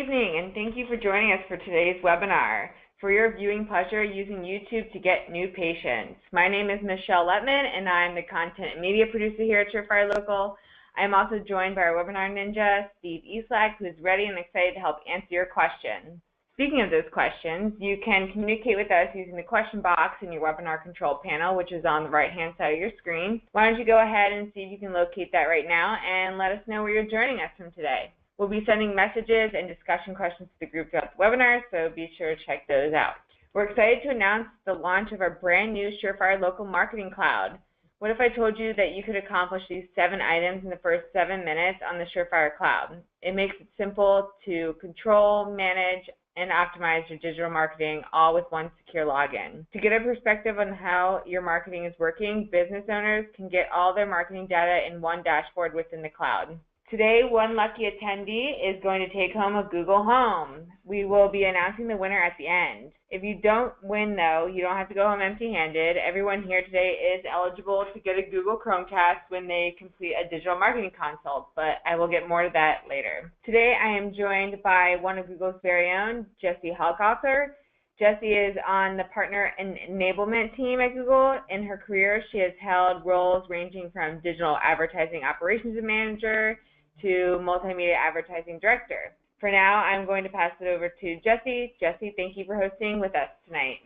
evening, and thank you for joining us for today's webinar, For Your Viewing Pleasure Using YouTube to Get New Patients. My name is Michelle Letman, and I'm the content and media producer here at Surefire Local. I am also joined by our webinar ninja, Steve Eslack, who is ready and excited to help answer your questions. Speaking of those questions, you can communicate with us using the question box in your webinar control panel, which is on the right-hand side of your screen. Why don't you go ahead and see if you can locate that right now and let us know where you're joining us from today. We'll be sending messages and discussion questions to the group throughout the webinar, so be sure to check those out. We're excited to announce the launch of our brand new Surefire Local Marketing Cloud. What if I told you that you could accomplish these 7 items in the first 7 minutes on the Surefire Cloud? It makes it simple to control, manage, and optimize your digital marketing, all with one secure login. To get a perspective on how your marketing is working, business owners can get all their marketing data in one dashboard within the cloud. Today, one lucky attendee is going to take home a Google Home. We will be announcing the winner at the end. If you don't win, though, you don't have to go home empty-handed. Everyone here today is eligible to get a Google Chromecast when they complete a digital marketing consult, but I will get more to that later. Today, I am joined by one of Google's very own, Jessie Helkoffer. Jessie is on the partner and enablement team at Google. In her career, she has held roles ranging from digital advertising operations manager to multimedia advertising director. For now, I'm going to pass it over to Jessie. Jessie, thank you for hosting with us tonight.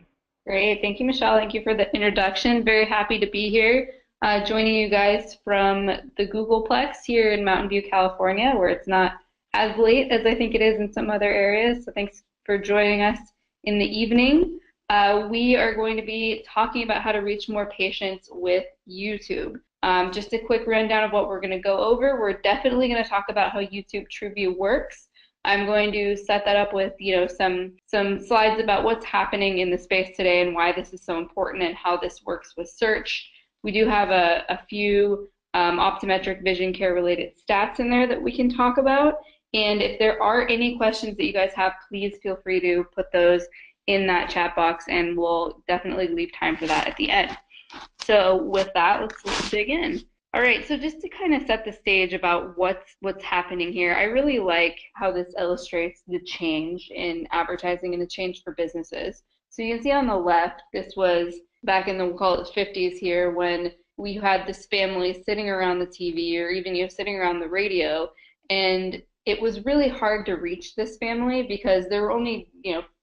Great. Thank you, Michelle. Thank you for the introduction. Very happy to be here, joining you guys from the Googleplex here in Mountain View, California, where it's not as late as I think it is in some other areas. So thanks for joining us in the evening. We are going to be talking about how to reach more patients with YouTube. Just a quick rundown of what we're going to go over. We're definitely going to talk about how YouTube TrueView works. I'm going to set that up with some slides about what's happening in the space today and why this is so important and how this works with search. We do have a few optometric vision care related stats in there that we can talk about. And if there are any questions that you guys have, please feel free to put those in that chat box, and we'll definitely leave time for that at the end. So with that, let's dig in. All right, so just to kind of set the stage about what's happening here, I really like how this illustrates the change in advertising and the change for businesses. So you can see on the left, this was back in the, we'll call it 50s here, when we had this family sitting around the TV or even sitting around the radio, and it was really hard to reach this family because there were only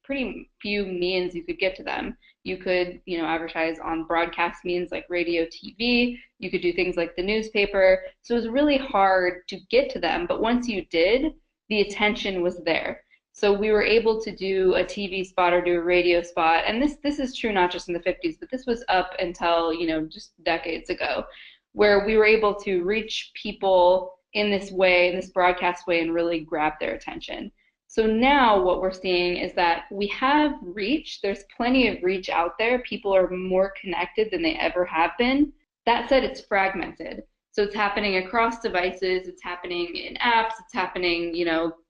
pretty few means you could get to them. You could, advertise on broadcast means like radio, TV. You could do things like the newspaper. So it was really hard to get to them. But once you did, the attention was there. So we were able to do a TV spot or do a radio spot. And this is true not just in the 50s, but this was up until, just decades ago, where we were able to reach people in this way, in this broadcast way, and really grab their attention. So now what we're seeing is that we have reach. There's plenty of reach out there. People are more connected than they ever have been. That said, it's fragmented. So it's happening across devices. It's happening in apps. It's happening,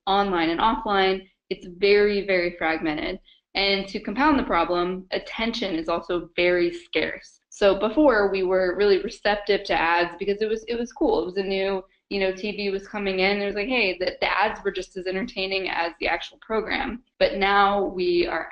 online and offline. It's very, very fragmented. And to compound the problem, attention is also very scarce. So before, we were really receptive to ads because it was cool. It was a new TV was coming in, and it was like, hey, the ads were just as entertaining as the actual program. But now we are,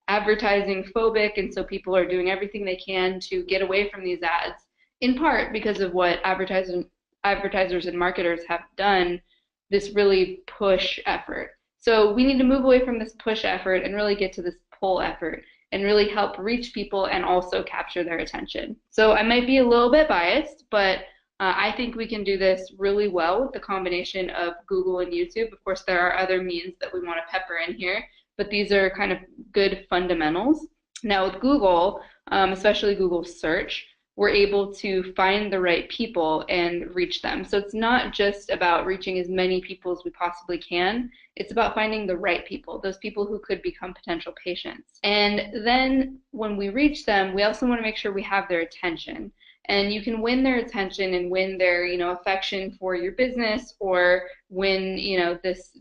advertising phobic, and so people are doing everything they can to get away from these ads, in part because of what advertisers and marketers have done, this really push effort. So we need to move away from this push effort and really get to this pull effort and really help reach people and also capture their attention. So I might be a little bit biased, but I think we can do this really well with the combination of Google and YouTube. Of course, there are other means that we want to pepper in here, but these are kind of good fundamentals. Now with Google, especially Google search, we're able to find the right people and reach them. So it's not just about reaching as many people as we possibly can. It's about finding the right people, those people who could become potential patients. And then when we reach them, we also want to make sure we have their attention. And you can win their attention and win their, affection for your business, or win, this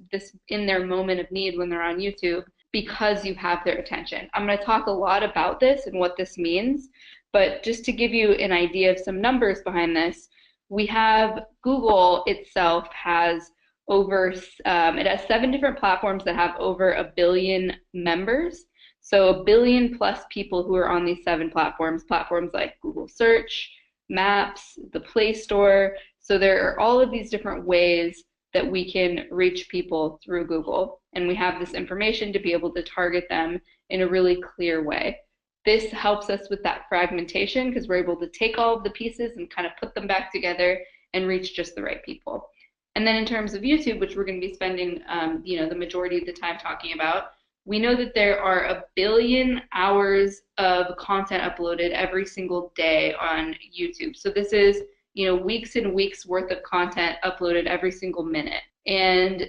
in their moment of need when they're on YouTube, because you have their attention. I'm going to talk a lot about this and what this means, but just to give you an idea of some numbers behind this, we have Google itself has it has 7 different platforms that have over 1 billion members. So 1 billion plus people who are on these 7 platforms like Google Search, Maps, the Play Store. So there are all of these different ways that we can reach people through Google. And we have this information to be able to target them in a really clear way. This helps us with that fragmentation because we're able to take all of the pieces and kind of put them back together and reach just the right people. And then in terms of YouTube, which we're going to be spending the majority of the time talking about, we know that there are 1 billion hours of content uploaded every single day on YouTube. So this is weeks and weeks worth of content uploaded every single minute. And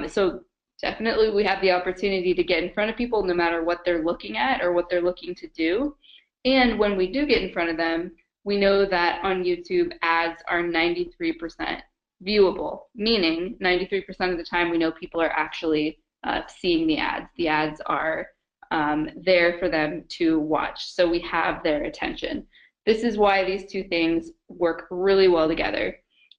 so definitely we have the opportunity to get in front of people no matter what they're looking at or what they're looking to do. And when we do get in front of them, we know that on YouTube ads are 93% viewable, meaning 93% of the time we know people are actually seeing the ads. The ads are there for them to watch, so we have their attention. This is why these two things work really well together.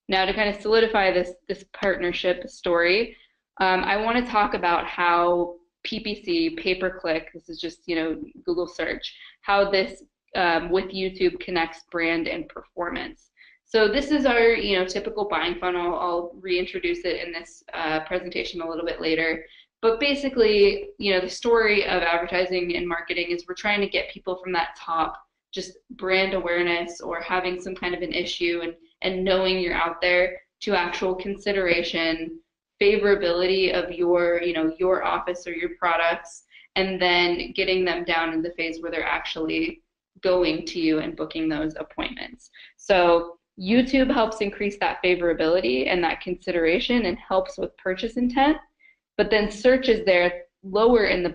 Now, to kind of solidify this partnership story, I want to talk about how PPC, pay-per-click, this is just Google search, how this with YouTube connects brand and performance. So this is our typical buying funnel. I'll reintroduce it in this presentation a little bit later. But basically, the story of advertising and marketing is we're trying to get people from that top, just brand awareness or having some kind of an issue and knowing you're out there, to actual consideration, favorability of your office or your products, and then getting them down in the phase where they're actually going to you and booking those appointments. So YouTube helps increase that favorability and that consideration and helps with purchase intent. But then search is there lower in the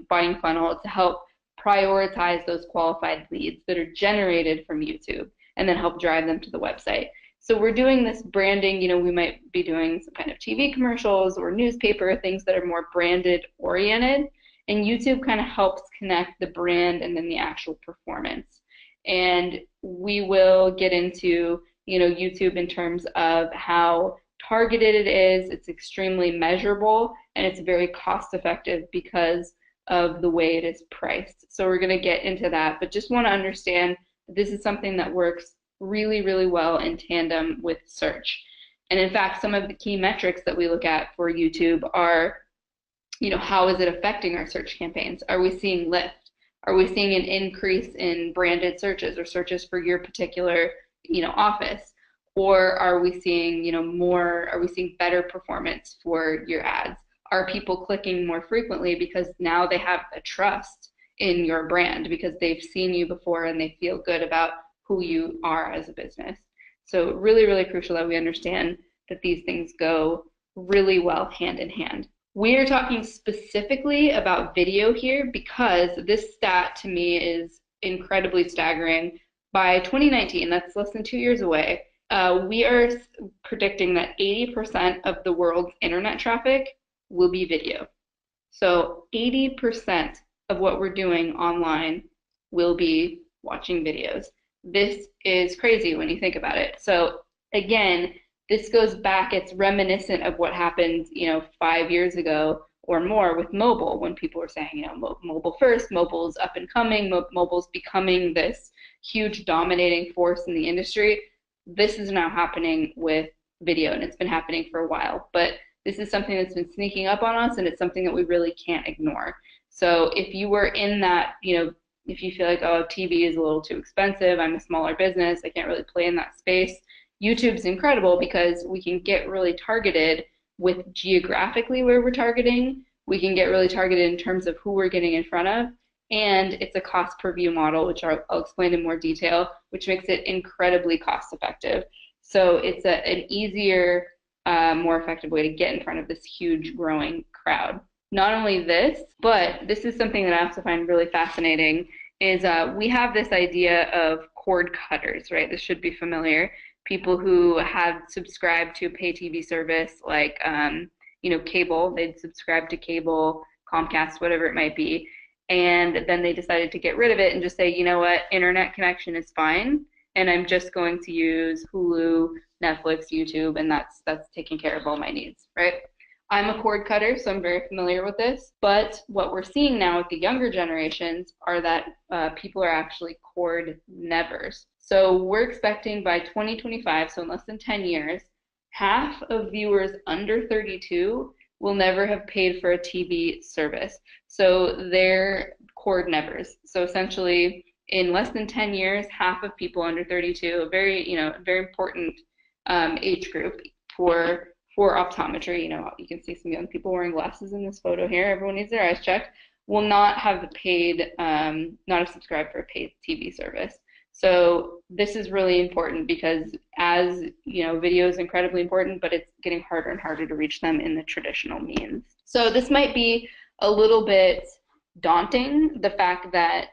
buying funnel to help prioritize those qualified leads that are generated from YouTube and then help drive them to the website. So we're doing this branding, we might be doing some kind of TV commercials or newspaper, things that are more branded oriented, and YouTube kind of helps connect the brand and then the actual performance. And we will get into, YouTube in terms of how targeted it is. It's extremely measurable, and it's very cost effective because of the way it is priced. So we're going to get into that, but just want to understand this is something that works really, really well in tandem with search. And in fact, some of the key metrics that we look at for YouTube are, how is it affecting our search campaigns? Are we seeing lift? Are we seeing an increase in branded searches or searches for your particular, office? Or are we seeing, are we seeing better performance for your ads? Are people clicking more frequently because now they have a trust in your brand because they've seen you before and they feel good about who you are as a business? So really, really crucial that we understand that these things go really well hand in hand. We are talking specifically about video here because this stat to me is incredibly staggering. By 2019, that's less than 2 years away, we are predicting that 80% of the world's internet traffic will be video. So 80% of what we're doing online will be watching videos. This is crazy when you think about it. So again, this goes back, it's reminiscent of what happened, 5 years ago or more with mobile, when people were saying, mobile first, mobile's up and coming, mobile's becoming this huge dominating force in the industry. This is now happening with video, and it's been happening for a while, but this is something that's been sneaking up on us, and it's something that we really can't ignore. So if you were in that, if you feel like, oh, TV is a little too expensive, I'm a smaller business, I can't really play in that space, YouTube's incredible because we can get really targeted with geographically where we're targeting. We can get really targeted in terms of who we're getting in front of, and it's a cost per view model, which I'll explain in more detail, which makes it incredibly cost effective. So it's an easier, more effective way to get in front of this huge growing crowd. Not only this, but this is something that I also find really fascinating, is we have this idea of cord cutters, right? This should be familiar. People who have subscribed to a pay TV service like, cable, they'd subscribe to cable, Comcast, whatever it might be, and then they decided to get rid of it and just say, you know what, internet connection is fine, and I'm just going to use Hulu Netflix, YouTube, and that's taking care of all my needs, right? I'm a cord cutter, so I'm very familiar with this. But what we're seeing now with the younger generations are that people are actually cord nevers. So we're expecting by 2025, so in less than 10 years, half of viewers under 32 will never have paid for a TV service. So they're cord nevers. So essentially, in less than 10 years, half of people under 32, a very, very important age group for optometry. You can see some young people wearing glasses in this photo here. Everyone needs their eyes checked. Will not have paid, not have subscribed for a paid TV service. So this is really important because as video is incredibly important, but it's getting harder and harder to reach them in the traditional means. So this might be a little bit daunting, the fact that,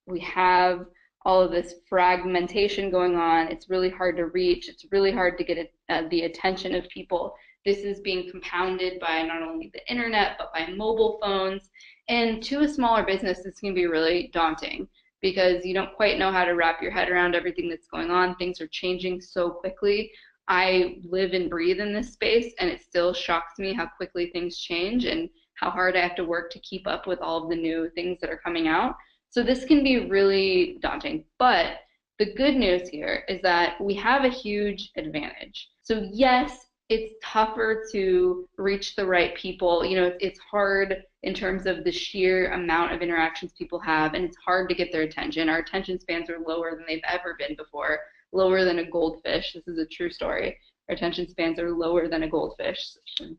we have all of this fragmentation going on. It's really hard to reach. It's really hard to get the attention of people. This is being compounded by not only the internet, but by mobile phones. And to a smaller business, this can be really daunting because you don't quite know how to wrap your head around everything that's going on. Things are changing so quickly. I live and breathe in this space, and it still shocks me how quickly things change and how hard I have to work to keep up with all of the new things that are coming out. So this can be really daunting, but the good news here is that we have a huge advantage. So yes, it's tougher to reach the right people. It's hard in terms of the sheer amount of interactions people have, and it's hard to get their attention. Our attention spans are lower than they've ever been before, lower than a goldfish. This is a true story. Our attention spans are lower than a goldfish,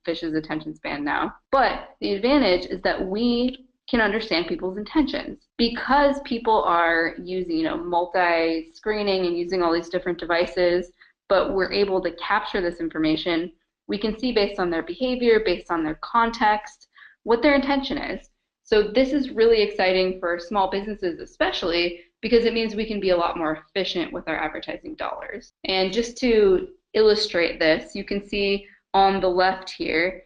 fish's attention span now. But the advantage is that we can understand people's intentions because people are using, multi-screening and using all these different devices, but we're able to capture this information. We can see based on their behavior, based on their context, what their intention is. So this is really exciting for small businesses especially because it means we can be a lot more efficient with our advertising dollars. And just to illustrate this, you can see on the left here,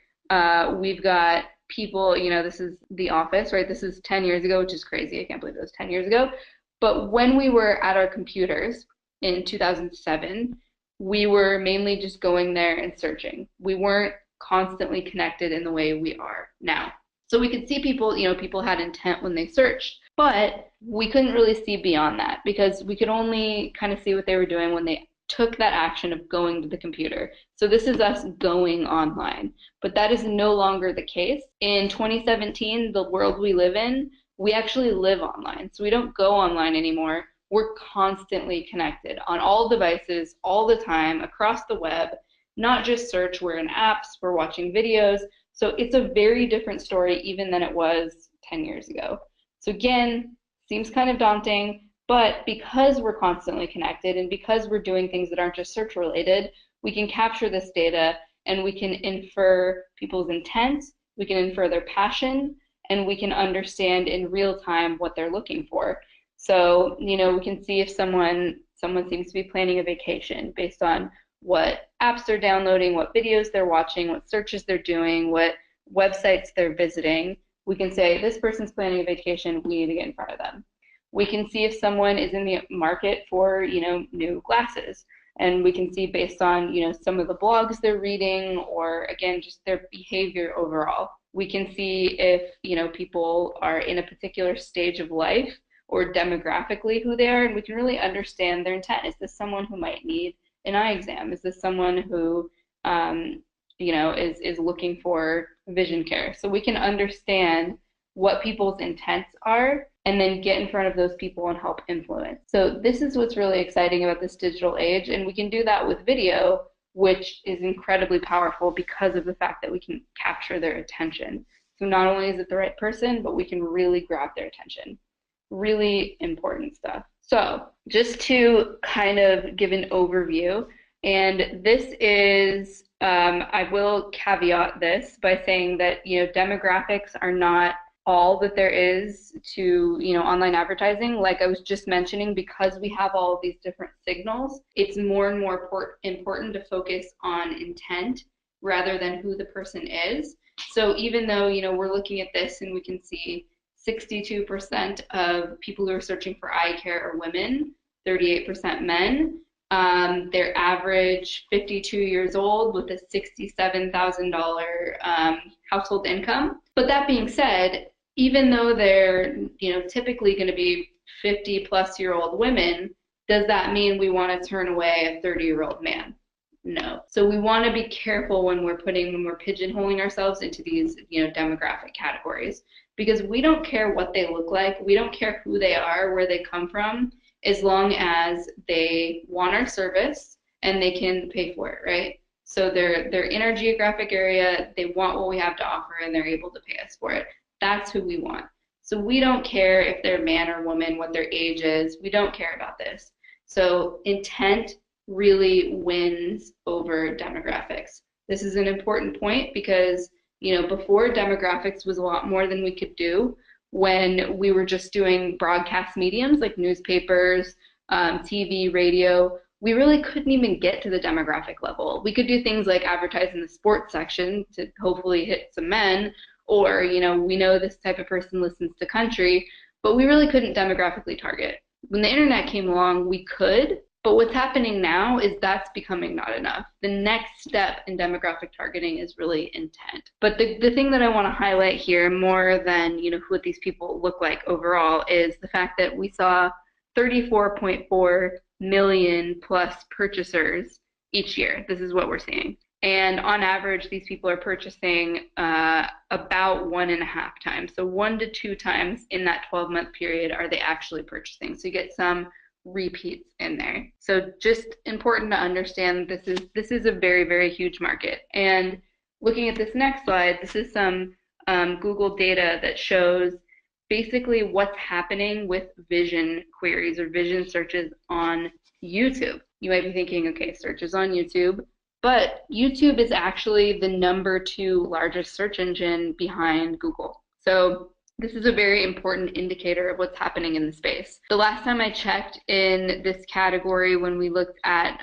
we've got people, this is The Office, right? This is 10 years ago, which is crazy. I can't believe it was 10 years ago. But when we were at our computers in 2007, we were mainly just going there and searching. We weren't constantly connected in the way we are now. So we could see people, people had intent when they searched, but we couldn't really see beyond that because we could only kind of see what they were doing when they took that action of going to the computer. So this is us going online, but that is no longer the case. In 2017, the world we live in, we actually live online. So we don't go online anymore. We're constantly connected on all devices, all the time, across the web, not just search. We're in apps, we're watching videos. So it's a very different story even than it was 10 years ago. So again, seems kind of daunting, but because we're constantly connected and because we're doing things that aren't just search related, we can capture this data and we can infer people's intent, we can infer their passion, and we can understand in real time what they're looking for. So, we can see if someone seems to be planning a vacation based on what apps they're downloading, what videos they're watching, what searches they're doing, what websites they're visiting. We can say, this person's planning a vacation, we need to get in front of them. We can see if someone is in the market for, new glasses. And we can see based on, some of the blogs they're reading or, again, just their behavior overall. We can see if, people are in a particular stage of life or demographically who they are, and we can really understand their intent. Is this someone who might need an eye exam? Is this someone who, is looking for vision care? So we can understand what people's intents are and then get in front of those people and help influence. So this is what's really exciting about this digital age, and we can do that with video, which is incredibly powerful because of the fact that we can capture their attention. So not only is it the right person, but we can really grab their attention. Really important stuff. So just to kind of give an overview, and this is, I will caveat this by saying that, demographics are not all that there is to, online advertising. Like I was just mentioning, because we have all of these different signals, it's more and more important to focus on intent rather than who the person is. So even though, we're looking at this and we can see 62% of people who are searching for eye care are women, 38% men, They're average 52 years old with a $67,000 household income. But that being said, even though they're typically going to be 50-plus-year-old women, does that mean we want to turn away a 30-year-old man? No. So we want to be careful when we're pigeonholing ourselves into these demographic categories, because we don't care what they look like, we don't care who they are, where they come from, as long as they want our service and they can pay for it, right? So they're in our geographic area, they want what we have to offer, and they're able to pay us for it. That's who we want. So we don't care if they're man or woman, what their age is. We don't care about this. So intent really wins over demographics. This is an important point because, before, demographics was a lot more than we could do. When we were just doing broadcast mediums like newspapers, TV, radio, we really couldn't even get to the demographic level. We could do things like advertise in the sports section to hopefully hit some men, or we know this type of person listens to country, but we really couldn't demographically target. When the internet came along, we could, but what's happening now is that's becoming not enough. The next step in demographic targeting is really intent. But the thing that I want to highlight here, more than what these people look like overall, is the fact that we saw 34.4 million plus purchasers each year. This is what we're seeing. And on average, these people are purchasing about 1.5 times. So 1 to 2 times in that 12-month period are they actually purchasing. So you get some repeats in there. So just important to understand this is a very, very huge market. And looking at this next slide, this is some Google data that shows basically what's happening with vision queries or vision searches on YouTube. You might be thinking, okay, searches on YouTube, but YouTube is actually the #2 largest search engine behind Google. So this is a very important indicator of what's happening in the space. The last time I checked in this category, when we looked at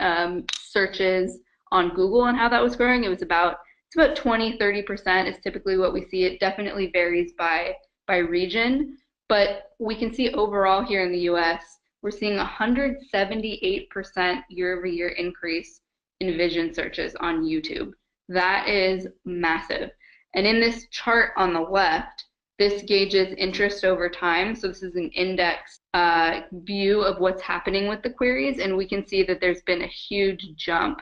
searches on Google and how that was growing, it's about 20-30% is typically what we see. It definitely varies by region, but we can see overall here in the US, we're seeing 178% year-over-year increase in vision searches on YouTube. That is massive. And in this chart on the left, this gauges interest over time. So this is an index view of what's happening with the queries, and we can see that there's been a huge jump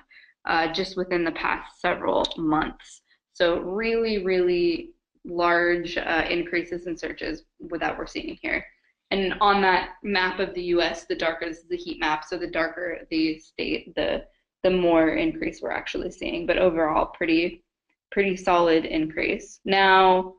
just within the past several months. So really, really large increases in searches that we're seeing here. And on that map of the US, the darker, this is the heat map, so the darker the state, the more increase we're actually seeing. But overall, pretty solid increase. Now,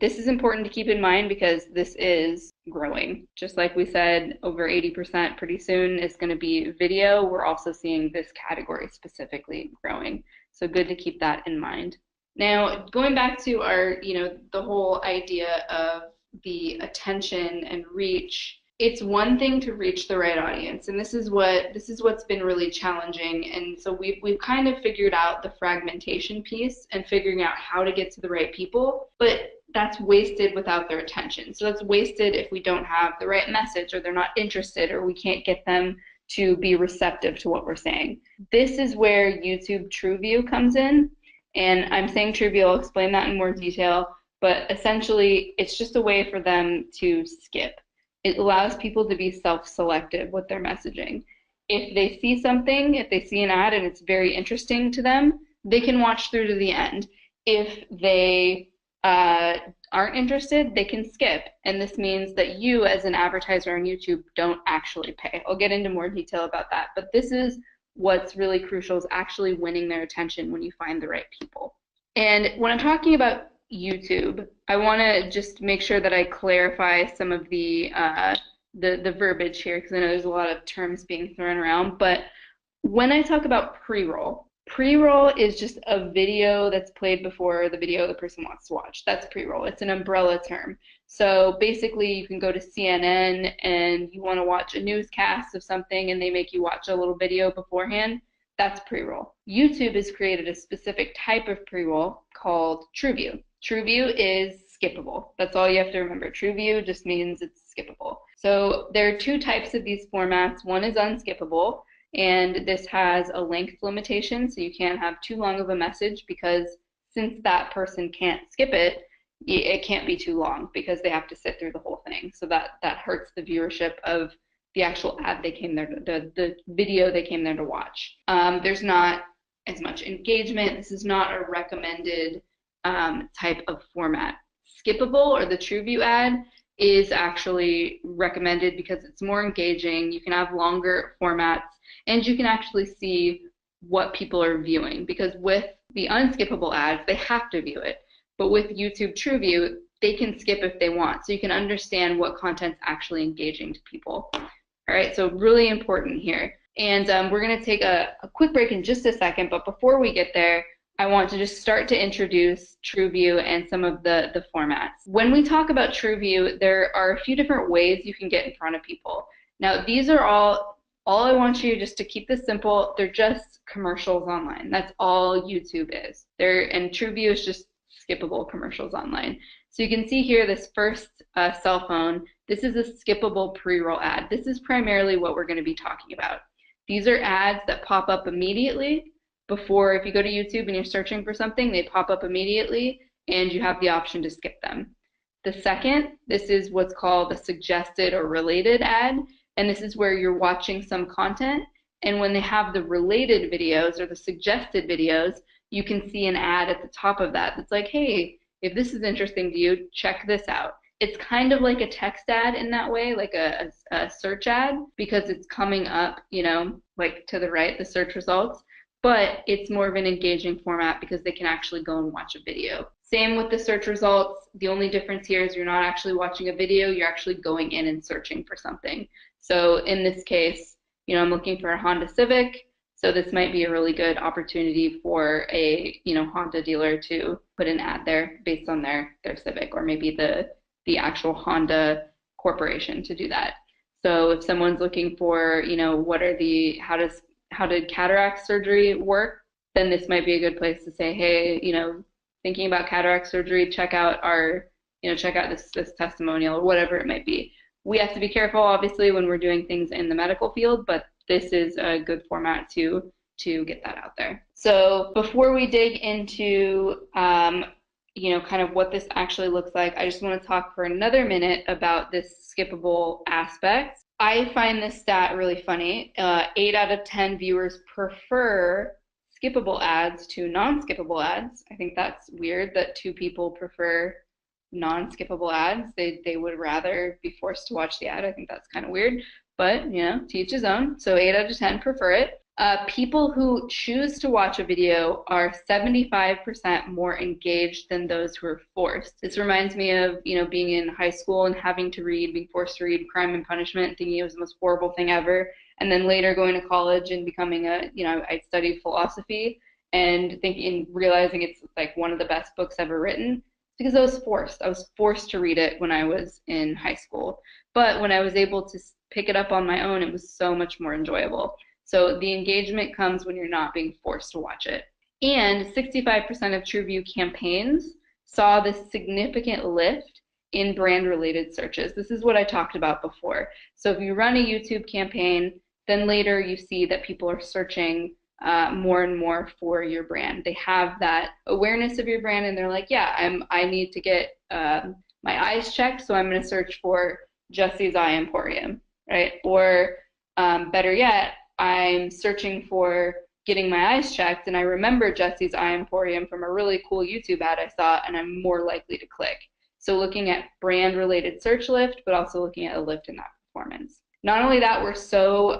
this is important to keep in mind because this is growing. Just like we said, over 80% pretty soon is going to be video. We're also seeing this category specifically growing. So good to keep that in mind. Now, going back to our, the whole idea of the attention and reach, it's one thing to reach the right audience, and this is what's been really challenging. And so we've kind of figured out the fragmentation piece and figuring out how to get to the right people, but that's wasted without their attention. So that's wasted if we don't have the right message, or they're not interested, or we can't get them to be receptive to what we're saying. This is where YouTube TrueView comes in, and I'm saying TrueView, I'll explain that in more detail, but essentially it's just a way for them to skip. It allows people to be self-selective with their messaging. If they see something, if they see an ad and it's very interesting to them, they can watch through to the end. If they aren't interested, they can skip. And this means that you, as an advertiser on YouTube, don't actually pay. I'll get into more detail about that. But this is what's really crucial, is actually winning their attention when you find the right people. And when I'm talking about YouTube, I want to just make sure that I clarify some of the verbiage here, because I know there's a lot of terms being thrown around. But when I talk about pre-roll is just a video that's played before the video the person wants to watch. That's pre-roll. It's an umbrella term. So basically, you can go to CNN and you want to watch a newscast of something, and they make you watch a little video beforehand. That's pre-roll. YouTube has created a specific type of pre-roll called TrueView. TrueView is skippable. That's all you have to remember. TrueView just means it's skippable. So there are two types of these formats. One is unskippable, And this has a length limitation, so you can't have too long of a message, because since that person can't skip it, it can't be too long because they have to sit through the whole thing. So that hurts the viewership of the actual ad they came there to, the video they came there to watch. There's not as much engagement. This is not a recommended type of format. Skippable, or the TrueView ad, is actually recommended because it's more engaging. You can have longer formats, and you can actually see what people are viewing, because with the unskippable ads, they have to view it. But with YouTube TrueView, they can skip if they want, so you can understand what content's actually engaging to people. All right, so really important here. And we're going to take a quick break in just a second, but before we get there, I want to just start to introduce TrueView and some of the formats. When we talk about TrueView, there are a few different ways you can get in front of people. Now, these are all I want you just to keep this simple. They're just commercials online. That's all YouTube is. And TrueView is just skippable commercials online. So you can see here this first cell phone. This is a skippable pre-roll ad. This is primarily what we're going to be talking about. These are ads that pop up immediately before. If you go to YouTube and you're searching for something, they pop up immediately, and you have the option to skip them. The second, this is what's called a suggested or related ad, and this is where you're watching some content, and when they have the related videos or the suggested videos, you can see an ad at the top of that that's like, hey, if this is interesting to you, check this out. It's kind of like a text ad in that way, like a search ad, because it's coming up, you know, like to the right, the search results, but it's more of an engaging format because they can actually go and watch a video. Same with the search results. The only difference here is you're not actually watching a video, you're actually going in and searching for something. So in this case, you know, I'm looking for a Honda Civic, so this might be a really good opportunity for a, you know, Honda dealer to put an ad there based on their Civic, or maybe the actual Honda corporation to do that. So if someone's looking for, you know, how did cataract surgery work, then this might be a good place to say, hey, you know, thinking about cataract surgery, check out this testimonial, or whatever it might be. We have to be careful, obviously, when we're doing things in the medical field, but this is a good format to get that out there. So before we dig into you know, kind of what this actually looks like, I just want to talk for another minute about this skippable aspect. I find this stat really funny. 8 out of 10 viewers prefer skippable ads to non-skippable ads. I think that's weird that 2 people prefer non-skippable ads. They would rather be forced to watch the ad. I think that's kind of weird, but you know, to each his own. So 8 out of 10 prefer it. People who choose to watch a video are 75% more engaged than those who are forced. This reminds me of, you know, being in high school and having to read, being forced to read Crime and Punishment, and thinking it was the most horrible thing ever. And then later going to college and becoming I studied philosophy and realizing it's like one of the best books ever written, because I was forced. I was forced to read it when I was in high school. But when I was able to pick it up on my own, it was so much more enjoyable. So the engagement comes when you're not being forced to watch it. And 65% of TrueView campaigns saw this significant lift in brand-related searches. This is what I talked about before. So if you run a YouTube campaign, then later you see that people are searching more and more for your brand. They have that awareness of your brand, and they're like, yeah, I need to get my eyes checked, so I'm going to search for Jesse's Eye Emporium, right? Or better yet, I'm searching for getting my eyes checked, and I remember Jesse's Eye Emporium from a really cool YouTube ad I saw, and I'm more likely to click. So looking at brand-related search lift, but also looking at a lift in that performance. Not only that, we're so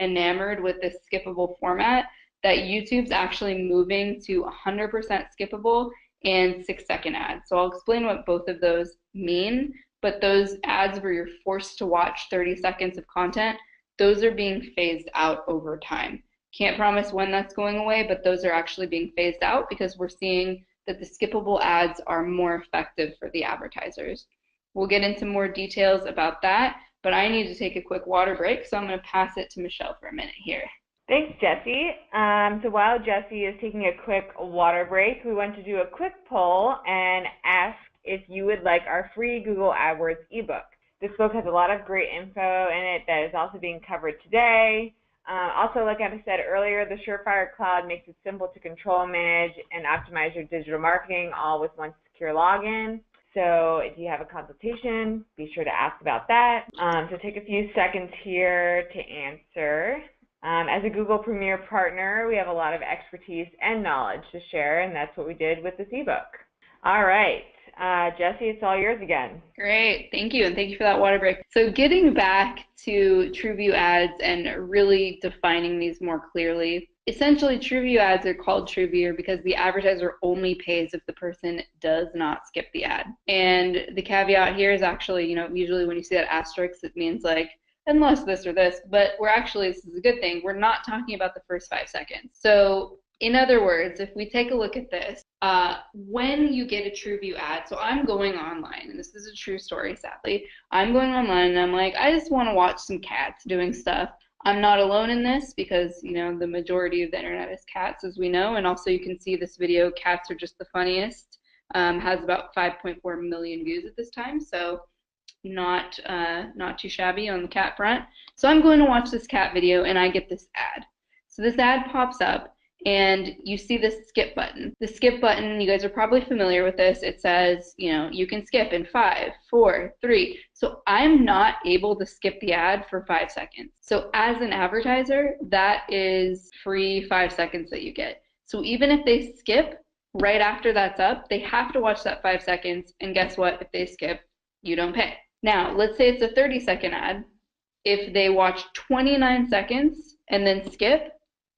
enamored with this skippable format that YouTube's actually moving to 100% skippable and 6-second ads. So I'll explain what both of those mean, but those ads where you're forced to watch 30 seconds of content, those are being phased out over time. Can't promise when that's going away, but those are actually being phased out because we're seeing that the skippable ads are more effective for the advertisers. We'll get into more details about that, but I need to take a quick water break, so I'm going to pass it to Michelle for a minute here. Thanks, Jessie. So while Jessie is taking a quick water break, we want to do a quick poll and ask if you would like our free Google AdWords ebook. This book has a lot of great info in it that is also being covered today. Also, like I said earlier, the Surefire Cloud makes it simple to control, manage, and optimize your digital marketing, all with one secure login. So if you have a consultation, be sure to ask about that. So take a few seconds here to answer. As a Google Premier partner, we have a lot of expertise and knowledge to share, and that's what we did with this ebook. All right. Jesse, it's all yours again. Great, thank you, and thank you for that water break. So getting back to TrueView ads and really defining these more clearly, essentially TrueView ads are called TrueViewer because the advertiser only pays if the person does not skip the ad. And the caveat here is actually, usually when you see that asterisk, it means like, unless this or this, but this is a good thing, we're not talking about the first 5 seconds. So in other words, if we take a look at this, when you get a TrueView ad, so I'm going online, and this is a true story, sadly. I'm going online, and I'm like, I just want to watch some cats doing stuff. I'm not alone in this because, the majority of the internet is cats, as we know, and also you can see this video, Cats Are Just the Funniest, has about 5.4 million views at this time, so not too shabby on the cat front. So I'm going to watch this cat video, and I get this ad. So this ad pops up, and you see this skip button. The skip button, you guys are probably familiar with this. It says, you can skip in 5, 4, 3. So I'm not able to skip the ad for 5 seconds. So as an advertiser, that is free 5 seconds that you get. So even if they skip right after that's up, they have to watch that 5 seconds. And guess what? If they skip, you don't pay. Now, let's say it's a 30-second ad. If they watch 29 seconds and then skip,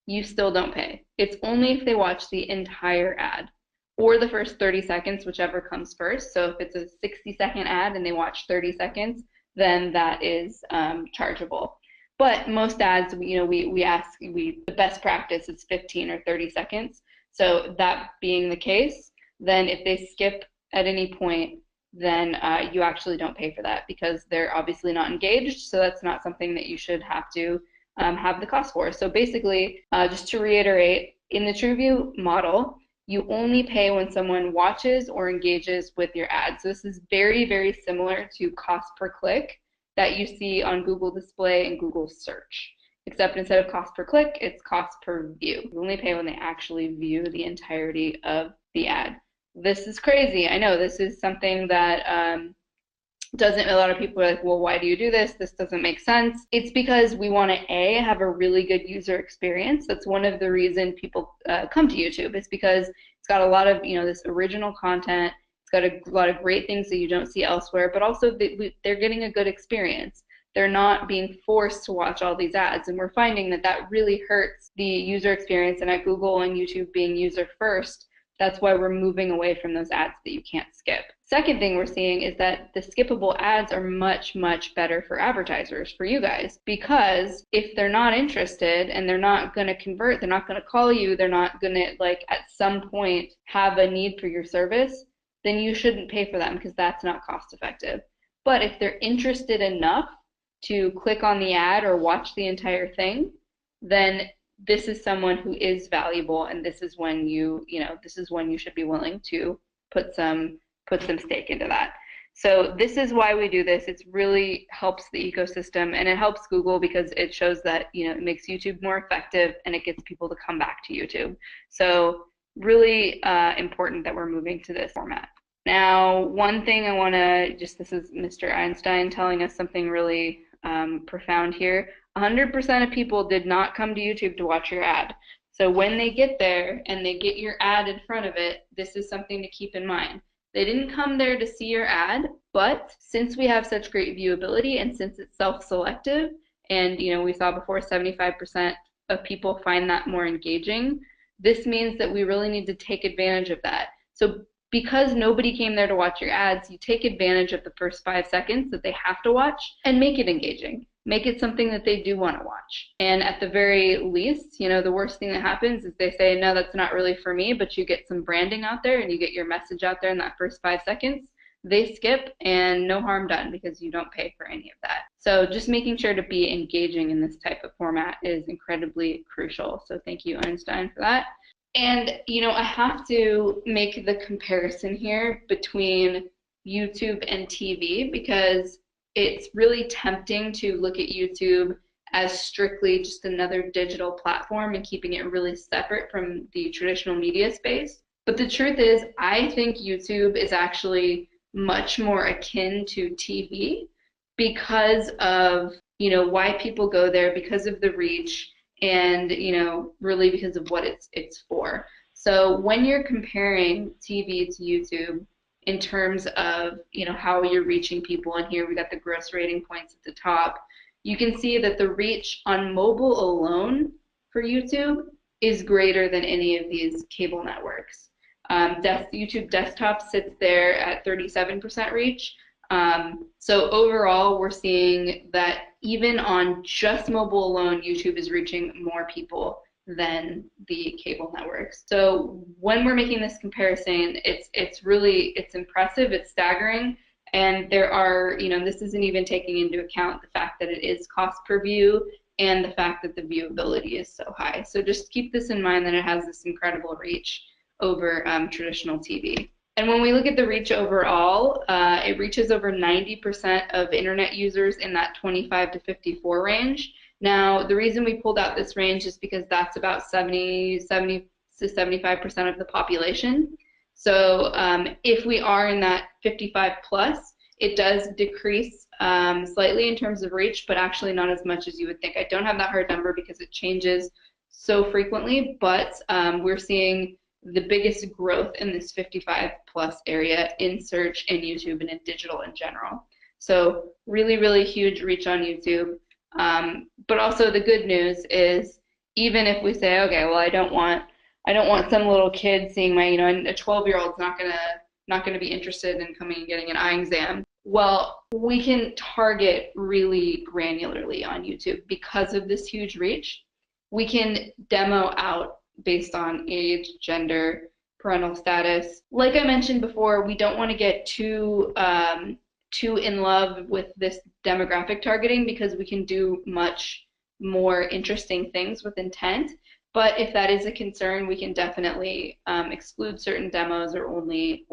you still don't pay. It's only if they watch the entire ad or the first 30 seconds, whichever comes first. So if it's a 60-second ad and they watch 30 seconds, then that is chargeable. But most ads, the best practice is 15 or 30 seconds. So that being the case, then if they skip at any point, then you actually don't pay for that because they're obviously not engaged. So that's not something that you should have to have the cost for. So basically, just to reiterate, in the TrueView model, you only pay when someone watches or engages with your ad. So this is very, very similar to cost per click that you see on Google Display and Google Search. Except instead of cost per click, it's cost per view. You only pay when they actually view the entirety of the ad. This is crazy. I know this is something that a lot of people are like, well, why do you do this? This doesn't make sense. It's because we want to, have a really good user experience. That's one of the reasons people come to YouTube. It's because it's got a lot of, this original content. It's got a lot of great things that you don't see elsewhere, but also they're getting a good experience. They're not being forced to watch all these ads, and we're finding that really hurts the user experience. And at Google and YouTube being user first, that's why we're moving away from those ads that you can't skip. Second thing we're seeing is that the skippable ads are much, much better for advertisers, for you guys, because if they're not interested and they're not going to convert, they're not going to call you, they're not going to at some point have a need for your service, then you shouldn't pay for them because that's not cost effective. But if they're interested enough to click on the ad or watch the entire thing, then this is someone who is valuable, and this is when you should be willing to put some stake into that. So this is why we do this. It really helps the ecosystem, and it helps Google because it shows that it makes YouTube more effective and it gets people to come back to YouTube. So really important that we're moving to this format. Now, one thing I want to this is Mr. Einstein telling us something really profound here. 100% of people did not come to YouTube to watch your ad. So when they get there and they get your ad in front of it, this is something to keep in mind. They didn't come there to see your ad, but since we have such great viewability and since it's self-selective, and we saw before 75% of people find that more engaging, this means that we really need to take advantage of that. So because nobody came there to watch your ads, you take advantage of the first 5 seconds that they have to watch and make it engaging. Make it something that they do want to watch. And at the very least, the worst thing that happens is they say, no, that's not really for me, but you get some branding out there and you get your message out there in that first 5 seconds. They skip and no harm done because you don't pay for any of that. So just making sure to be engaging in this type of format is incredibly crucial. So thank you, Einstein, for that. And, I have to make the comparison here between YouTube and TV because it's really tempting to look at YouTube as strictly just another digital platform and keeping it really separate from the traditional media space. But the truth is, I think YouTube is actually much more akin to TV because of, why people go there, because of the reach, and, really because of what it's for. So when you're comparing TV to YouTube in terms of, how you're reaching people, and here we got the gross rating points at the top, you can see that the reach on mobile alone for YouTube is greater than any of these cable networks. YouTube desktop sits there at 37% reach. So overall, we're seeing that even on just mobile alone, YouTube is reaching more people than the cable networks. So when we're making this comparison, it's impressive, it's staggering, and there are, this isn't even taking into account the fact that it is cost per view and the fact that the viewability is so high. So just keep this in mind, that it has this incredible reach over traditional TV. And when we look at the reach overall, it reaches over 90% of internet users in that 25 to 54 range. Now, the reason we pulled out this range is because that's about 70 to 75% of the population. So if we are in that 55 plus, it does decrease slightly in terms of reach, but actually not as much as you would think. I don't have that hard number because it changes so frequently, but we're seeing the biggest growth in this 55 plus area in search and YouTube and in digital in general. So really, really huge reach on YouTube. But also the good news is, even if we say, okay, well, I don't want some little kid seeing my, a 12-year-old's not gonna be interested in coming and getting an eye exam. Well, we can target really granularly on YouTube because of this huge reach. We can demo out based on age, gender, parental status. Like I mentioned before, we don't want to get too in love with this demographic targeting, because we can do much more interesting things with intent. But if that is a concern, we can definitely exclude certain demos, or only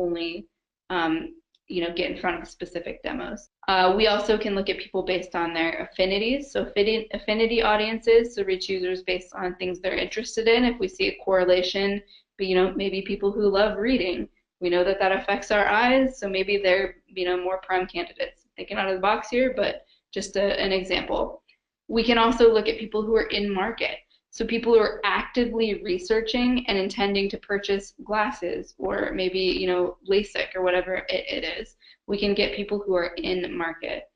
get in front of specific demos. We also can look at people based on their affinities. So affinity audiences, so reach users based on things they're interested in. If we see a correlation, but maybe people who love reading, we know that affects our eyes, so maybe they're more prime candidates. Thinking out of the box here, but just an example. We can also look at people who are in market. So people who are actively researching and intending to purchase glasses, or maybe, LASIK or whatever it is. We can get people who are in market.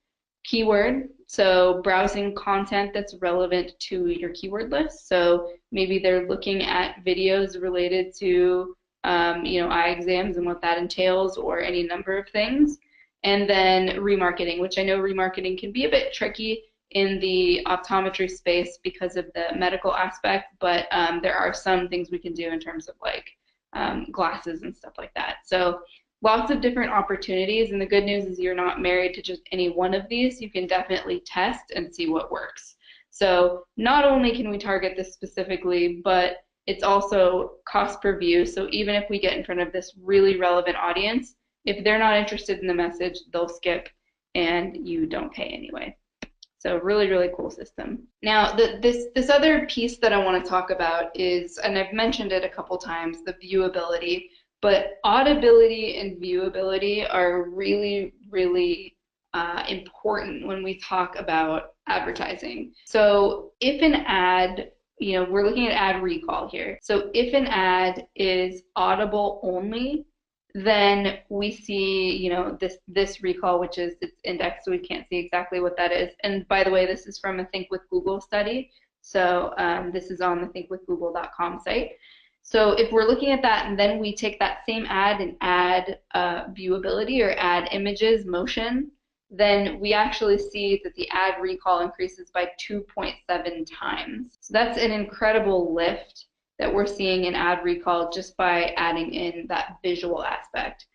Keyword, so browsing content that's relevant to your keyword list. So maybe they're looking at videos related to, eye exams and what that entails, or any number of things. And then remarketing, which I know remarketing can be a bit tricky in the optometry space because of the medical aspect, but there are some things we can do in terms of glasses and stuff like that. So lots of different opportunities, and the good news is you're not married to just any one of these. You can definitely test and see what works. So not only can we target this specifically, but it's also cost per view. So even if we get in front of this really relevant audience, if they're not interested in the message, they'll skip and you don't pay anyway. So really, really cool system. Now, this other piece that I want to talk about is, and I've mentioned it a couple times, the viewability, but audibility and viewability are really, really important when we talk about advertising. So if an ad, we're looking at ad recall here. So if an ad is audible only, then we see, this recall, which is its index, so we can't see exactly what that is. And by the way, this is from a Think with Google study. So this is on the thinkwithgoogle.com site. So if we're looking at that, and then we take that same ad and add viewability, or add images, motion, then we actually see that the ad recall increases by 2.7 times. So that's an incredible lift that we're seeing in ad recall just by adding in that visual aspect.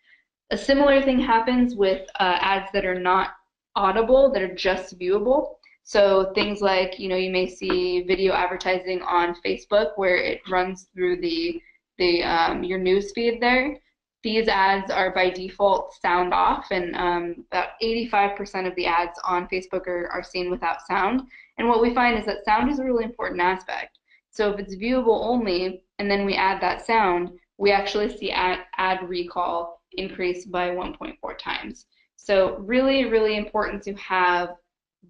A similar thing happens with ads that are not audible, that are just viewable. So things like, you may see video advertising on Facebook where it runs through your news feed there. These ads are by default sound off, and about 85% of the ads on Facebook are seen without sound. And what we find is that sound is a really important aspect. So if it's viewable only, and then we add that sound, we actually see ad recall increase by 1.4 times. So really, really important to have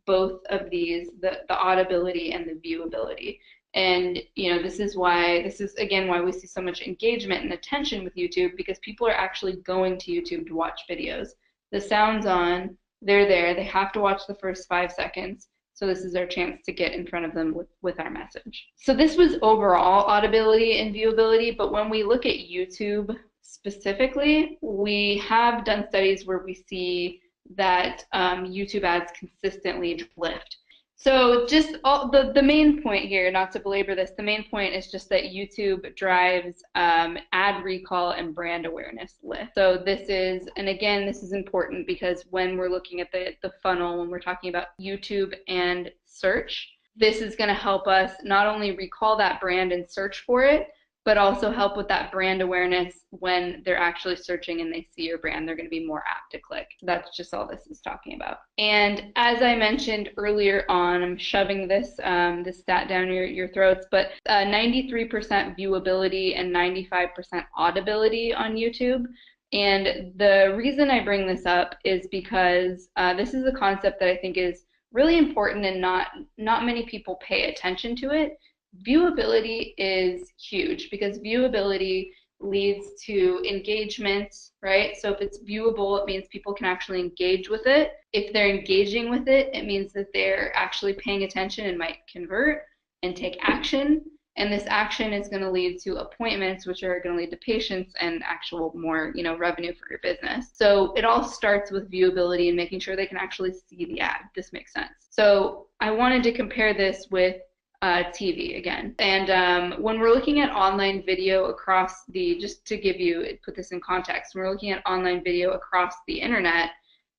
both of these, the audibility and the viewability. And this is again why we see so much engagement and attention with YouTube, because people are actually going to YouTube to watch videos. The sound's on, they're there, they have to watch the first 5 seconds. So this is our chance to get in front of them with our message. So this was overall audibility and viewability, but when we look at YouTube specifically, we have done studies where we see that YouTube ads consistently lift. So just the main point here, not to belabor this, the main point is just that YouTube drives ad recall and brand awareness lift. So this is important because when we're looking at the funnel, when we're talking about YouTube and search, this is going to help us not only recall that brand and search for it, but also help with that brand awareness when they're actually searching and they see your brand. They're going to be more apt to click. That's just all this is talking about. And as I mentioned earlier on, I'm shoving this stat down your throats, but 93% viewability and 95% audibility on YouTube. And the reason I bring this up is because this is a concept that I think is really important and not many people pay attention to it. Viewability is huge because viewability leads to engagement, right? So if it's viewable, it means people can actually engage with it. If they're engaging with it, it means that they're actually paying attention and might convert and take action. And this action is going to lead to appointments, which are going to lead to patients and actual more, revenue for your business. So it all starts with viewability and making sure they can actually see the ad. This makes sense. So I wanted to compare this with TV again. And when we're looking at online video across just to put this in context, when we're looking at online video across the internet,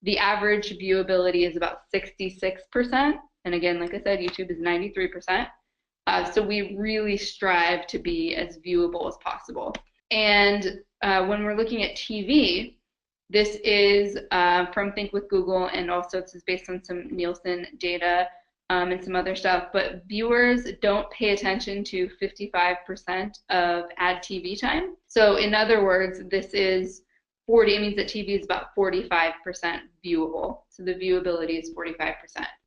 the average viewability is about 66%. And again, like I said, YouTube is 93%. So we really strive to be as viewable as possible. And when we're looking at TV, this is from Think with Google, and also this is based on some Nielsen data and some other stuff, but viewers don't pay attention to 55% of ad TV time. So in other words, this is it means that TV is about 45% viewable. So the viewability is 45%.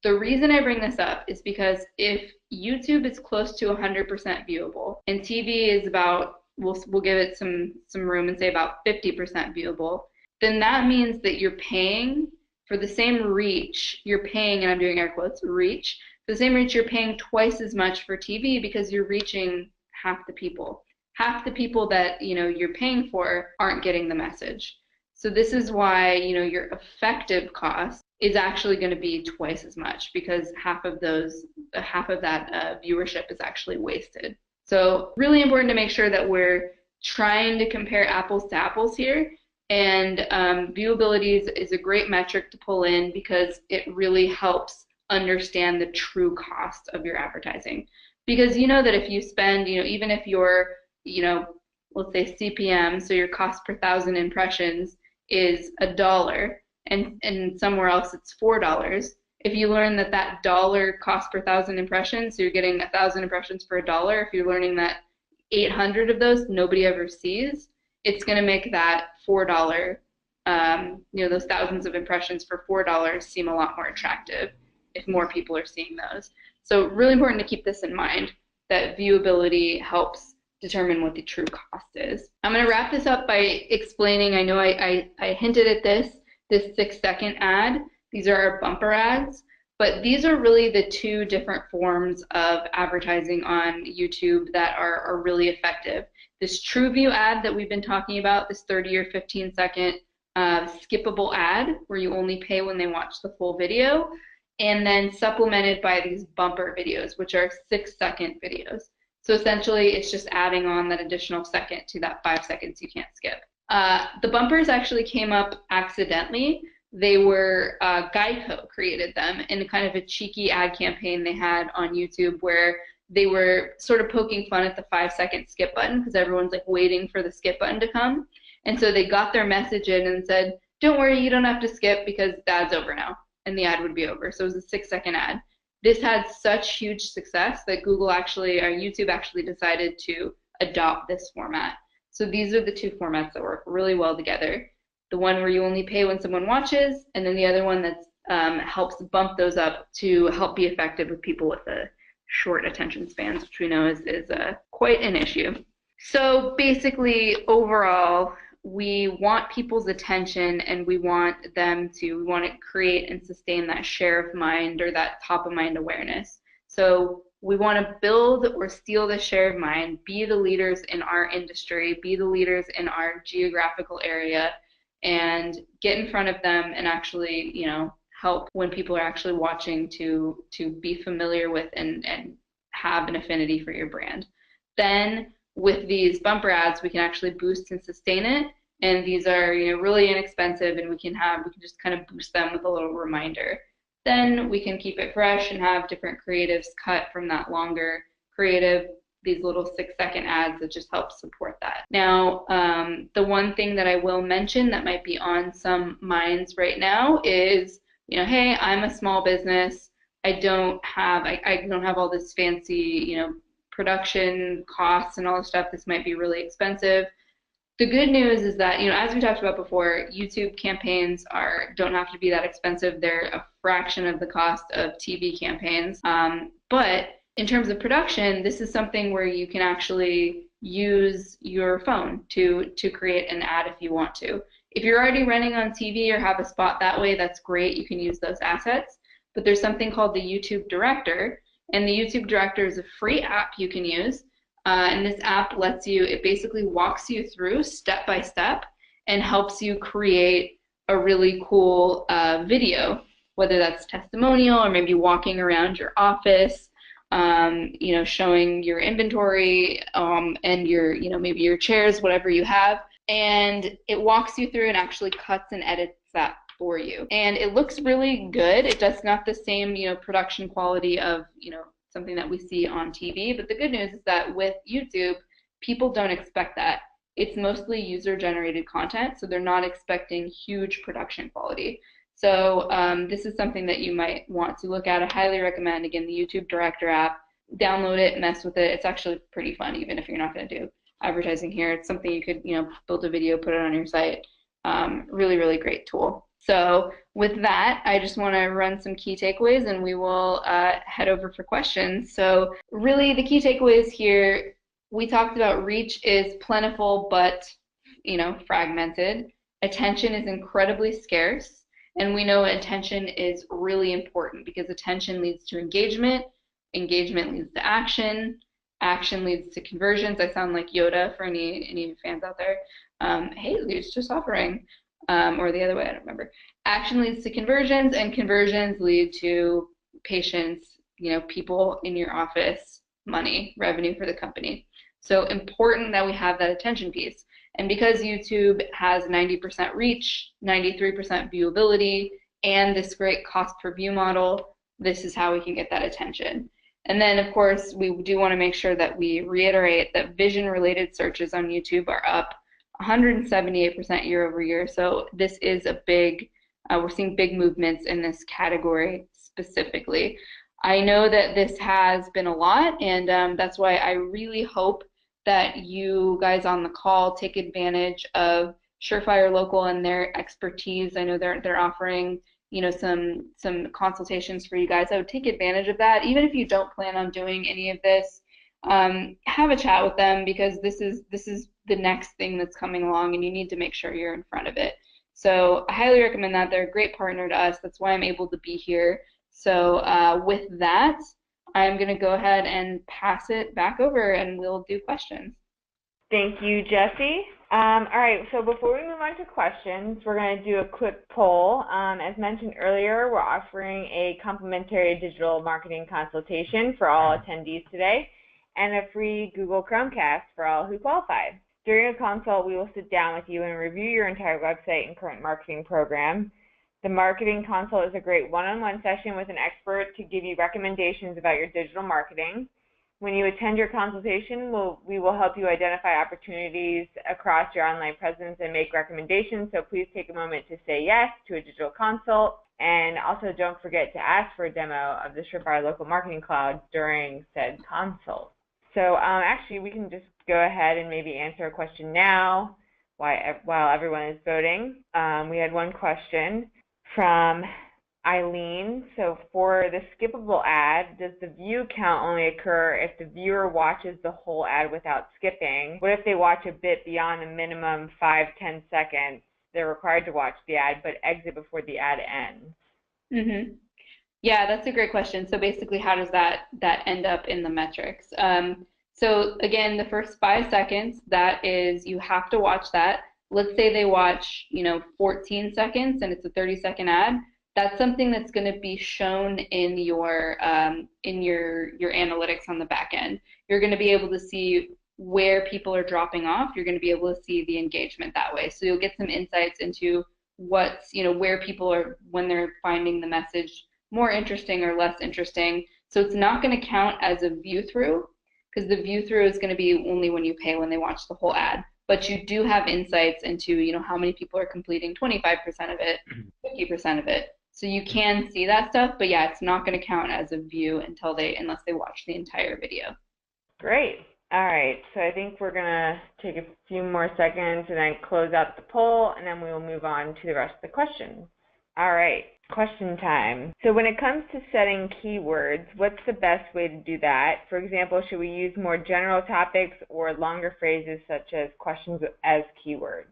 The reason I bring this up is because if YouTube is close to 100% viewable and TV is about, we'll give it some room and say about 50% viewable, then that means that you're paying for the same reach, and I'm doing air quotes, reach, for the same reach, you're paying twice as much for TV because you're reaching half the people. Half the people that you're paying for aren't getting the message. So this is why your effective cost is actually going to be twice as much, because half of that viewership is actually wasted. So really important to make sure that we're trying to compare apples to apples here. And viewability is a great metric to pull in because it really helps understand the true cost of your advertising. Because that if you spend, even if your, let's say CPM, so your cost per 1,000 impressions is $1, and somewhere else it's $4, if you learn that dollar cost per 1,000 impressions, so you're getting 1,000 impressions for $1, if you're learning that 800 of those nobody ever sees, it's going to make that $4, those thousands of impressions for $4 seem a lot more attractive if more people are seeing those. So really important to keep this in mind, that viewability helps determine what the true cost is. I'm going to wrap this up by explaining, I know I hinted at this 6-second ad. These are our bumper ads, but these are really the two different forms of advertising on YouTube that are really effective. This TrueView ad that we've been talking about, this 30 or 15-second skippable ad where you only pay when they watch the full video, and then supplemented by these bumper videos, which are 6-second videos. So essentially, it's just adding on that additional second to that 5 seconds you can't skip. The bumpers actually came up accidentally. They were, Geico created them in kind of a cheeky ad campaign they had on YouTube where they were sort of poking fun at the 5-second skip button because everyone's like waiting for the skip button to come. And so they got their message in and said, don't worry, you don't have to skip because the ad's over now. And the ad would be over. So it was a 6-second ad. This had such huge success that YouTube actually decided to adopt this format. So these are the two formats that work really well together. The one where you only pay when someone watches, and then the other one that helps bump those up to help be effective with people with short attention spans, which we know is quite an issue. So basically, overall, we want people's attention, and we want to create and sustain that share of mind or that top of mind awareness. So we want to build or steal the share of mind, be the leaders in our industry, be the leaders in our geographical area, and get in front of them and actually, help when people are actually watching to be familiar with and have an affinity for your brand. Then with these bumper ads, we can actually boost and sustain it. And these are, really inexpensive, and we can just kind of boost them with a little reminder. Then we can keep it fresh and have different creatives cut from that longer creative, these little 6-second ads that just help support that. Now, the one thing that I will mention that might be on some minds right now is, hey, I'm a small business. I don't have all this fancy, production costs and all this stuff. This might be really expensive. The good news is that, as we talked about before, YouTube campaigns don't have to be that expensive. They're a fraction of the cost of TV campaigns. But in terms of production, this is something where you can actually use your phone to create an ad if you want to. If you're already running on TV or have a spot that way, that's great. You can use those assets. But there's something called the YouTube Director, and the YouTube Director is a free app you can use. And this app it basically walks you through step by step and helps you create a really cool video, whether that's testimonial or maybe walking around your office, showing your inventory and your, maybe your chairs, whatever you have. And it walks you through and actually cuts and edits that for you. And it looks really good. It does not the same, production quality of, something that we see on TV. But the good news is that with YouTube, people don't expect that. It's mostly user-generated content, so they're not expecting huge production quality. So this is something that you might want to look at. I highly recommend, again, the YouTube Director app. Download it, mess with it. It's actually pretty fun, even if you're not going to do advertising here. It's something you could, build a video, put it on your site. Really, really great tool. So with that, I just want to run some key takeaways, and we will head over for questions. So really, the key takeaways here, we talked about reach is plentiful but, fragmented. Attention is incredibly scarce, and we know attention is really important because attention leads to engagement. Engagement leads to action. Action leads to conversions. I sound like Yoda for any fans out there. Hey, leads to suffering. Or the other way, I don't remember. Action leads to conversions, and conversions lead to patients, people in your office, money, revenue for the company. So important that we have that attention piece. And because YouTube has 90% reach, 93% viewability, and this great cost per view model, this is how we can get that attention. And then, of course, we do want to make sure that we reiterate that vision-related searches on YouTube are up 178% year over year. So this is a big, we're seeing big movements in this category specifically. I know that this has been a lot, and that's why I really hope that you guys on the call take advantage of Surefire Local and their expertise. I know they're offering, some consultations for you guys. I would take advantage of that, even if you don't plan on doing any of this. Have a chat with them, because this is the next thing that's coming along, and you need to make sure you're in front of it. So I highly recommend that. They're a great partner to us. That's why I'm able to be here. So with that, I'm going to go ahead and pass it back over, and we'll do questions. Thank you, Jesse. All right, so before we move on to questions, we're going to do a quick poll. As mentioned earlier, we're offering a complimentary digital marketing consultation for all attendees today, and a free Google Chromecast for all who qualify. During a consult, we will sit down with you and review your entire website and current marketing program. The marketing consult is a great one-on-one session with an expert to give you recommendations about your digital marketing. When you attend your consultation, we will help you identify opportunities across your online presence and make recommendations, so please take a moment to say yes to a digital consult. And also don't forget to ask for a demo of the Surefire Local Marketing Cloud during said consult. So actually, we can just go ahead and maybe answer a question now while everyone is voting. We had one question from Eileen. So for the skippable ad, does the view count only occur if the viewer watches the whole ad without skipping? What if they watch a bit beyond the minimum 5-10 seconds they're required to watch the ad but exit before the ad ends? Mm-hmm. Yeah, that's a great question. So basically, how does that end up in the metrics? So again, the first 5 seconds, that is, you have to watch that. Let's say they watch, 14 seconds and it's a 30-second ad. That's something that's going to be shown in your analytics on the back end. You're going to be able to see where people are dropping off. You're going to be able to see the engagement that way. So you'll get some insights into what's, where people are when they're finding the message more interesting or less interesting. So it's not going to count as a view through, because the view through is going to be only when you pay, when they watch the whole ad. But you do have insights into, how many people are completing 25% of it, 50% of it. So you can see that stuff, but yeah, it's not going to count as a view unless they watch the entire video. Great. All right, so I think we're going to take a few more seconds and then close out the poll, and then we will move on to the rest of the questions. All right, question time. So when it comes to setting keywords, what's the best way to do that? For example, should we use more general topics or longer phrases such as questions as keywords?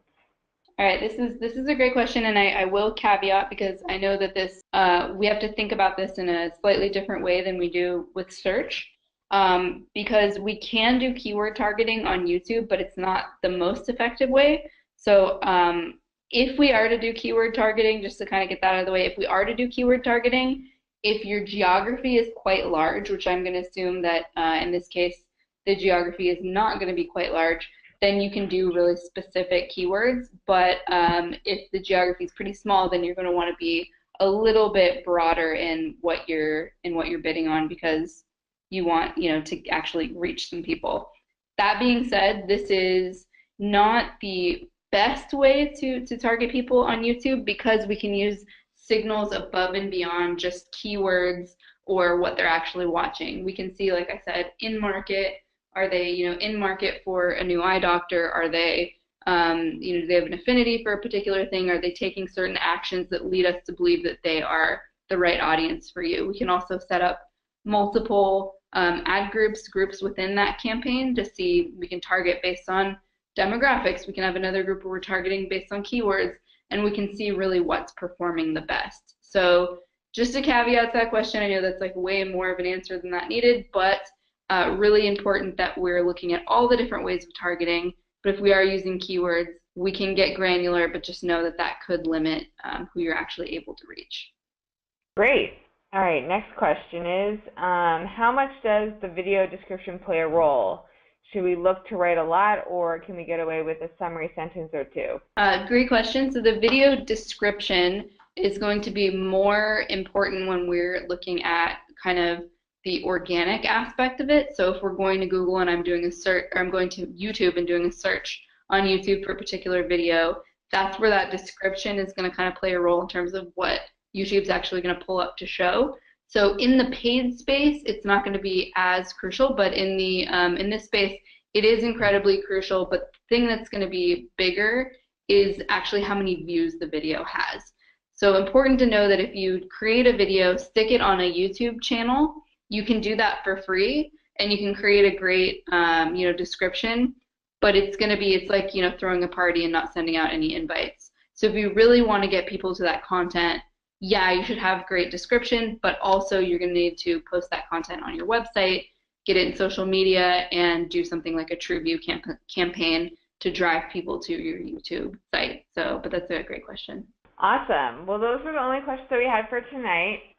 All right, this is a great question, and I will caveat, because I know that this we have to think about this in a slightly different way than we do with search, because we can do keyword targeting on YouTube, but it's not the most effective way. So if we are to do keyword targeting, just to kind of get that out of the way, if we are to do keyword targeting, if your geography is quite large, which I'm going to assume that in this case the geography is not going to be quite large, then you can do really specific keywords. But if the geography is pretty small, then you're going to want to be a little bit broader in what you're bidding on, because you want to actually reach some people. That being said, this is not the best way to target people on YouTube, because we can use signals above and beyond just keywords or what they're actually watching. We can see, like I said, in market. Are they, in market for a new eye doctor? Are they, do they have an affinity for a particular thing? Are they taking certain actions that lead us to believe that they are the right audience for you? We can also set up multiple ad groups within that campaign to see. We can target based on demographics. We can have another group where we're targeting based on keywords, and we can see really what's performing the best. So just to caveat that question, I know that's like way more of an answer than that needed, but really important that we're looking at all the different ways of targeting. But if we are using keywords, we can get granular, but just know that that could limit who you're actually able to reach. Great. All right, next question is, how much does the video description play a role? Should we look to write a lot, or can we get away with a summary sentence or two? Great question. So the video description is going to be more important when we're looking at kind of the organic aspect of it. So if we're going to Google and I'm doing a search, or I'm going to YouTube and doing a search on YouTube for a particular video, that's where that description is going to kind of play a role in terms of what YouTube's actually going to pull up to show. So in the paid space, it's not going to be as crucial, but in the in this space, it is incredibly crucial. But the thing that's going to be bigger is actually how many views the video has. So important to know that if you create a video, stick it on a YouTube channel, you can do that for free, and you can create a great description, but it's like throwing a party and not sending out any invites. So if you really want to get people to that content, yeah, you should have great description, but also you're going to need to post that content on your website, get it in social media, and do something like a True View campaign to drive people to your YouTube site. But that's a great question. Awesome. Well, those were the only questions that we had for tonight.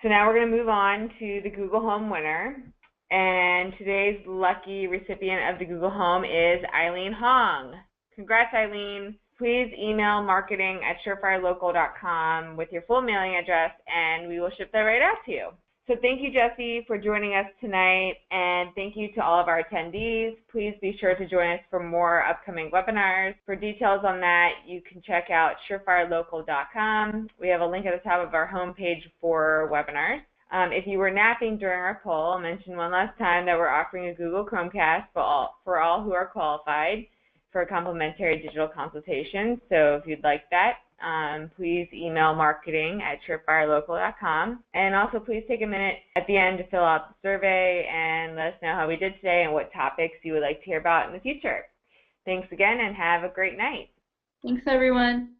So now we're going to move on to the Google Home winner. And today's lucky recipient of the Google Home is Eileen Hong. Congrats, Eileen. Please email marketing@surefirelocal.com with your full mailing address, and we will ship that right out to you. So thank you, Jesse, for joining us tonight, and thank you to all of our attendees. Please be sure to join us for more upcoming webinars. For details on that, you can check out surefirelocal.com. We have a link at the top of our homepage for webinars. If you were napping during our poll, I'll mention one last time that we're offering a Google Chromecast for all who are qualified for a complimentary digital consultation. So if you'd like that, please email marketing@surefirelocal.com. And also please take a minute at the end to fill out the survey and let us know how we did today and what topics you would like to hear about in the future. Thanks again and have a great night. Thanks, everyone.